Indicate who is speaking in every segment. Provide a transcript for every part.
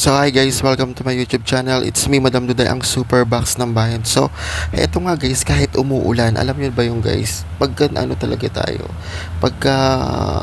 Speaker 1: So hi guys, welcome to my YouTube channel. It's me, Madam Duday, ang super box ng bayan. So, eto nga guys, kahit umuulan, alam niyo ba yung guys, pagka ano talaga tayo, pagka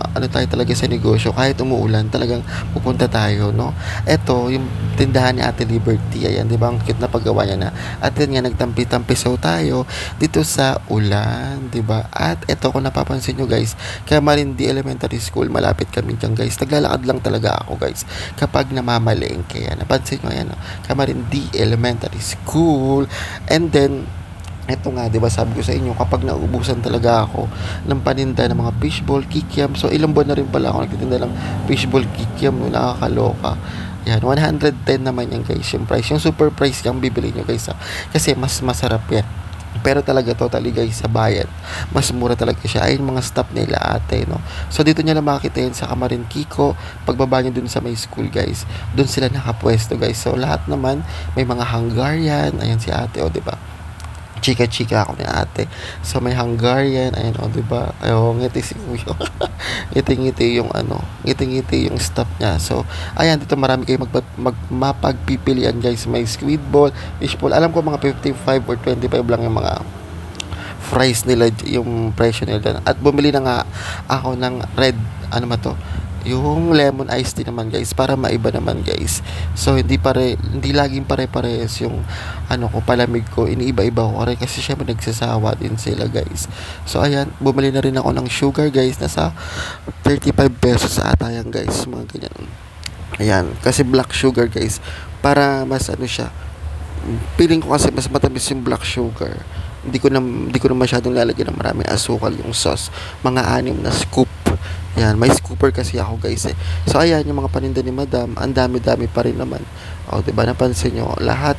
Speaker 1: ano tayo talaga sa negosyo, kahit umuulan, talagang pupunta tayo, no? Eto, yung tindahan ni Ate Liberty, ayan, di ba, ang cute na paggawa niya na. At yun nga, nagtampi-tampisaw tayo dito sa ulan, di ba? At eto, kung napapansin nyo guys, kaya Marindi Elementary School, malapit kami dyan guys. Naglalakad lang talaga ako guys kapag namamalengke. Kaya napansin nyo, ayan, no? Camarindi Elementary School. And then, eto nga, di ba sabi ko sa inyo, kapag nauubusan talaga ako ng paninda ng mga fishball, kikiam. So, ilang buwan na rin pala ako nagtitinda ng fishball, kikiam, no? Nakakaloka. Yan, 110 naman yan guys, yung price. Yung super price yung bibili nyo guys, ha? Kasi mas masarap yan. Pero talaga totally guys sa bayan, mas mura talaga siya. Ayun mga staff nila ate, no. So dito niya lang makita yun sa Kamarin Kiko. Pagbaba niyo dun sa may school guys, dun sila nakapwesto guys. So lahat naman may mga Hungarian. Ayan si ate, o, di ba? Chika-chika ako ni ate. So may Hungarian, ayan, o, di ba? Ayun, ngiti si Kuya. Ngiti-ngiti yung ano, ngiti-ngiti yung staff niya. So ayan, dito marami kayong mapagpipilian guys. May squid ball, fish ball. Alam ko mga 55 or 25 lang yung mga fries nila, yung presyo nila dyan. At bumili na nga ako ng red, ano ba to? Yung lemon iced tea naman guys, para maiba naman guys. So hindi laging pare-parehas yung ano ko, palamig ko. Iniiba-iba ko rin kasi syempre nagsasawa din sila guys. So ayan, bumili na rin ako ng sugar guys, nasa 35 pesos sa ata yan guys, mga ganyan. Ayan, kasi black sugar guys, para mas ano siya, feeling ko kasi mas matamis yung black sugar. Hindi ko na masyadong lalagyan ng maraming asukal yung sauce. Mga 6 na scoop. Yan, may scooper kasi ako guys eh. So ayan, yung mga paninda ni Madam, ang dami-dami pa rin naman. O, 'di ba, napansin nyo, lahat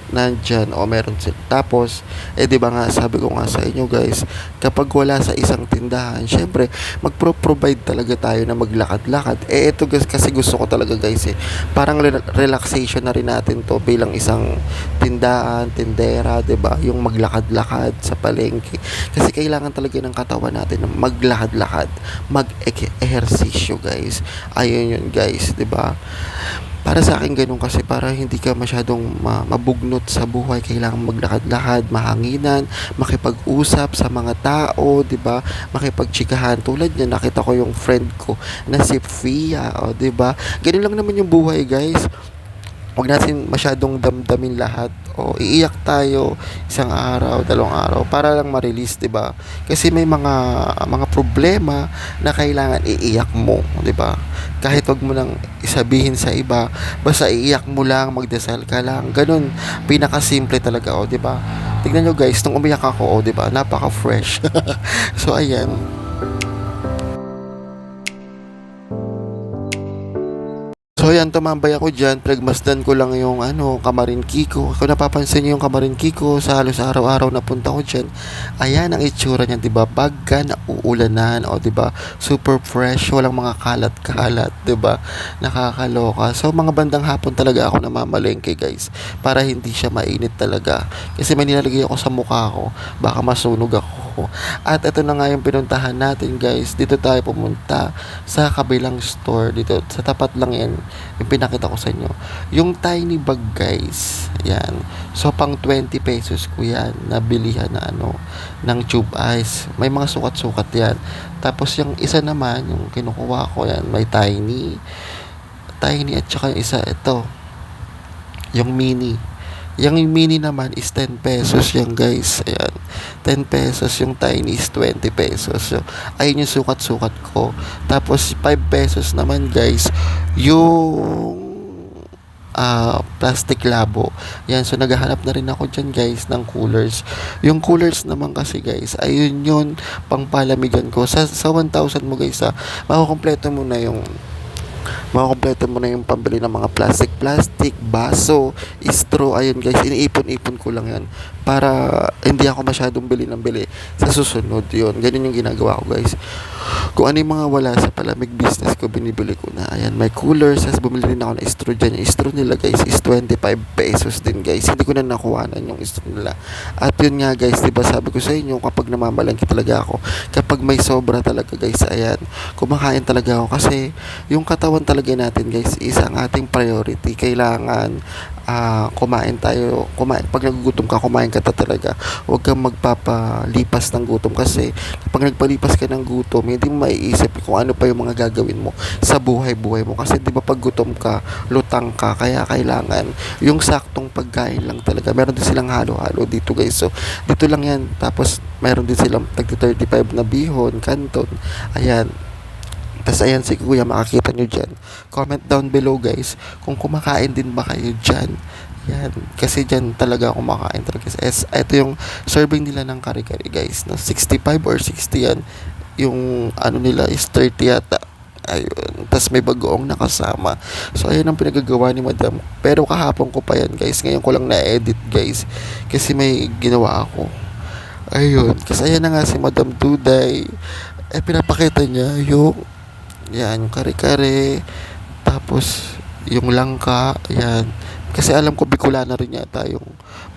Speaker 1: nandyan, o meron sila. Tapos, di ba nga, sabi ko nga sa inyo guys, kapag wala sa isang tindahan, syempre, magpro-provide talaga tayo na maglakad-lakad. Ito guys, kasi gusto ko talaga guys parang relaxation na rin natin to bilang isang tindahan, tindera, di ba? Yung maglakad-lakad sa palengke. Kasi kailangan talaga ng katawan natin na maglakad-lakad, mag-ehersisyo guys. Ayun yun guys, di ba? Para sa akin ganun, kasi para hindi ka masyadong mabugnot sa buhay, kailangan maglakad-lakad, mahanginan, makipag-usap sa mga tao, 'di ba? Makipagtsikahan. Tulad niya, nakita ko yung friend ko na si Fia, o 'di ba? Ganun lang naman yung buhay, guys. Huwag natin masyadong damdamin lahat. O iiyak tayo isang araw, 2 araw para lang ma-release, 'di ba? Kasi may mga problema na kailangan iiyak mo, 'di ba? Kahit wag mo nang isabihin sa iba, basta iiyak mo lang, magdasal ka lang. Ganun, pinakasimple talaga, o 'di ba? Tignan nyo guys, nung umiyak ako, o 'di ba? Napaka-fresh. So ayan. So yan, tumambay ako dyan, pinagmasdan ko lang yung ano, Kamarin Kiko. Kung napapansin niyo yung Kamarin Kiko, sa halos araw-araw na punta ko dyan, ayan ang itsura niya, diba? Pagka nauulanan, o diba? Super fresh, walang mga kalat-kalat, diba? Nakakaloka. So mga bandang hapon talaga ako namamalengke guys, para hindi siya mainit talaga. Kasi may nilalagay ako sa mukha ko, baka masunog ako. At ito na nga yung pinuntahan natin guys, dito tayo pumunta sa kabilang store, dito, sa tapat lang yan yung pinakita ko sa inyo, yung tiny bag guys, yan. So pang 20 pesos ko yan, nabilihan na ano, ng tube ice. May mga sukat-sukat yan. Tapos yung isa naman, yung kinukuha ko yan, may tiny, at saka yung isa, ito, yung mini. Yung mini naman is 10 pesos yan guys. Ayan. 10 pesos. Yung tiny is 20 pesos. So, ayun yung sukat-sukat ko. Tapos 5 pesos naman guys yung plastic labo. Yan. So naghahanap na rin ako dyan guys ng coolers. Yung coolers naman kasi guys, ayun yun pang palamigan ko. Sa 1,000 mo guys, makukompleto mo na yung pambili ng mga plastic, baso, straw. Ayun guys, iniipon-ipon ko lang yan para hindi ako masyadong bili ng bili sa susunod. Yun, ganyan yung ginagawa ko guys. Kung ano yung mga wala sa palamig business ko, binibili ko na. Ayan, may coolers. Tapos bumili rin ako ng straw dyan. Yung straw nila guys is 25 pesos din guys. Hindi ko na nakuhanan yung straw nila. At yun nga guys, diba sabi ko sa inyo, kapag namamalangki talaga ako, kapag may sobra talaga guys, ayan, kumakain talaga ako. Kasi yung katawan talaga natin natin guys is ang ating priority. Kailangan kumain tayo. Pag nagugutom ka, kumain ka talaga. Huwag kang magpapalipas ng gutom kasi pag nagpalipas ka ng gutom, hindi mo maiisip kung ano pa yung mga gagawin mo sa buhay-buhay mo. Kasi di ba pag gutom ka, lutang ka. Kaya kailangan yung saktong pagkain lang talaga. Meron din silang halo-halo dito guys. So, dito lang yan. Tapos, meron din silang tagti 35 na bihon, canton. Ayan. Tapos ayan si Kuya, makakita nyo dyan. Comment down below guys kung kumakain din ba kayo dyan. Yan. Kasi dyan talaga kumakain talaga. Ito yung serving nila ng kare-kare guys. Na 65 or 60 yan. Yung ano nila is 30 yata. Ayun. Tapos may bagoong nakasama. So ayun ang pinagagawa ni Madam. Pero kahapon ko pa yan guys. Ngayon ko lang na-edit guys. Kasi may ginawa ako. Ayun. Kasi ayan na nga si Madam Duday. Pinapakita niya yung yan, yung kare-kare. Tapos, yung langka. Yan. Kasi alam ko, Bicolana rin yata yung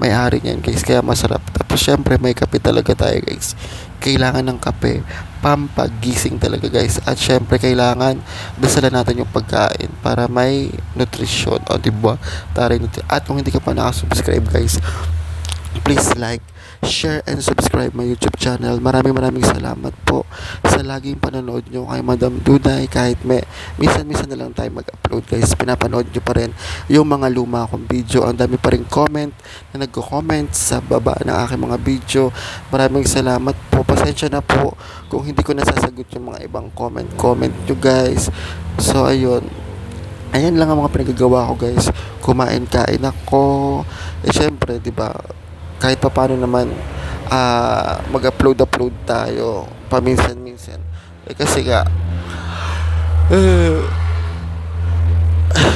Speaker 1: may-ari niyan, guys. Kaya masarap. Tapos, syempre, may kape talaga tayo, guys. Kailangan ng kape. Pampagising talaga, guys. At syempre, kailangan dasalan natin yung pagkain para may nutrition. O, diba? At kung hindi ka pa nakasubscribe, guys, please like, share, and subscribe my YouTube channel. Maraming salamat po sa laging panonood nyo kay Madam Duday. Kahit minsan na lang tayo mag-upload guys, pinapanood nyo pa rin yung mga luma kong video. Ang dami pa rin comment na nagko-comment sa baba ng aking mga video. Maraming salamat po. Pasensya na po kung hindi ko nasasagot yung mga ibang comment nyo guys. So ayun, ayan lang ang mga pinagagawa ko guys. Kain ako. Syempre, di ba, kahit pa paano naman mag-upload tayo paminsan-minsan. Kasi nga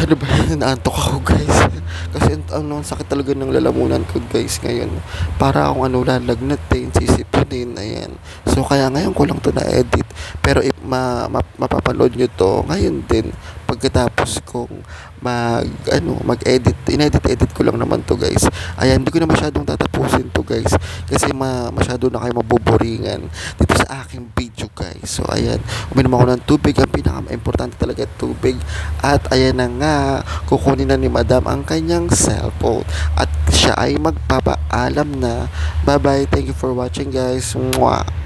Speaker 1: ano ba, naantok ako guys. Kasi ang sakit talaga ng lalamunan ko guys ngayon. Para akong lalagnat din, sisipunin, ayan. So kaya ngayon ko lang to na-edit. Pero if mapapanood nyo to ngayon din, pagkatapos kong mag-edit, inedit ko lang naman to guys. Ayan, hindi ko na masyadong tatapusin to guys. Kasi masyado na kayo mabuboringan dito sa aking video guys. So ayan, uminom ako ng tubig. Ang pinaka-importante talaga tubig. At ayan na nga, kukunin na ni Madam ang kanyang cellphone. At siya ay magpapaalam na. Bye bye, thank you for watching guys. Mwah.